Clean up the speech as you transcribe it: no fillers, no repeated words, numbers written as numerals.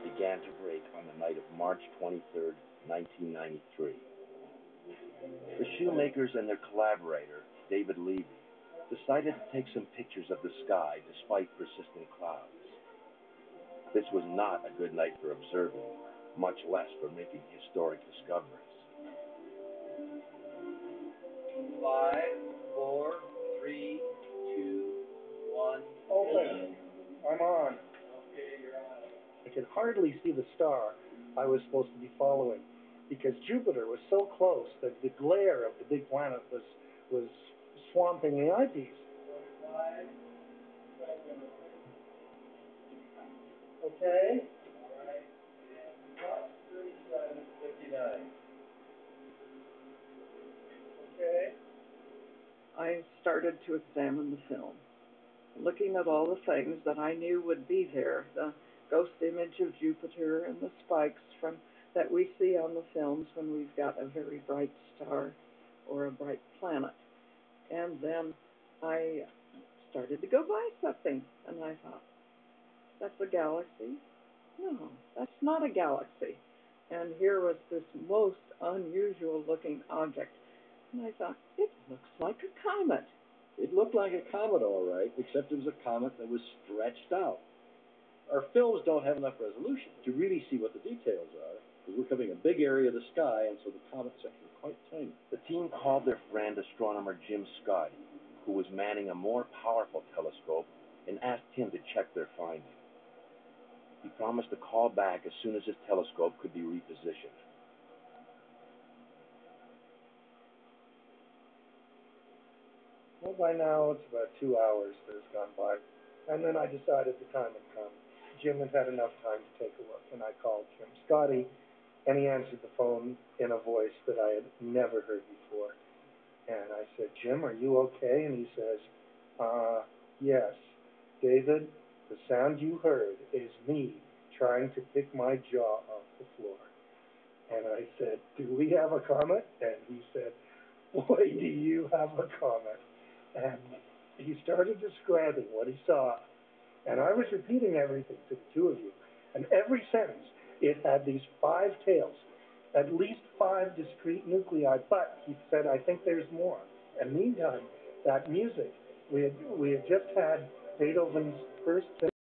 began to break on the night of March 23rd, 1993. The shoemakers and their collaborator, David Levy, decided to take some pictures of the sky despite persistent clouds. This was not a good night for observing, much less for making historic discoveries. 5, 4, 3, 2, 1. Open. I'm on. Okay, you're on. I could hardly see the star I was supposed to be following because Jupiter was so close that the glare of the big planet was swamping the eyepiece. 5, 7. Okay. All right. And plus 37, 59. Okay. I started to examine the film, looking at all the things that I knew would be there, the ghost image of Jupiter and the spikes that we see on the films when we've got a very bright star or a bright planet. And then I started to go by something, and I thought, that's a galaxy? No, that's not a galaxy. And here was this most unusual looking object. And I thought, it looks like a comet. It looked like a comet, all right, except it was a comet that was stretched out. Our films don't have enough resolution to really see what the details are, because we're covering a big area of the sky, and so the comet sections are quite tiny. The team called their friend astronomer Jim Scotty, who was manning a more powerful telescope, and asked him to check their finding. He promised to call back as soon as his telescope could be repositioned. Well, by now it's about 2 hours that has gone by, and then I decided the time had come. Jim had had enough time to take a look, and I called Jim Scotty, and he answered the phone in a voice that I had never heard before. And I said, Jim, are you okay? And he says, yes, David, the sound you heard is me trying to pick my jaw off the floor. And I said, do we have a comet? And he said, boy, do you have a comet. And he started describing what he saw. And I was repeating everything to the two of you. And every sentence, it had these 5 tails, at least 5 discrete nuclei, but he said, I think there's more. And meantime, that music, we had just had Beethoven's first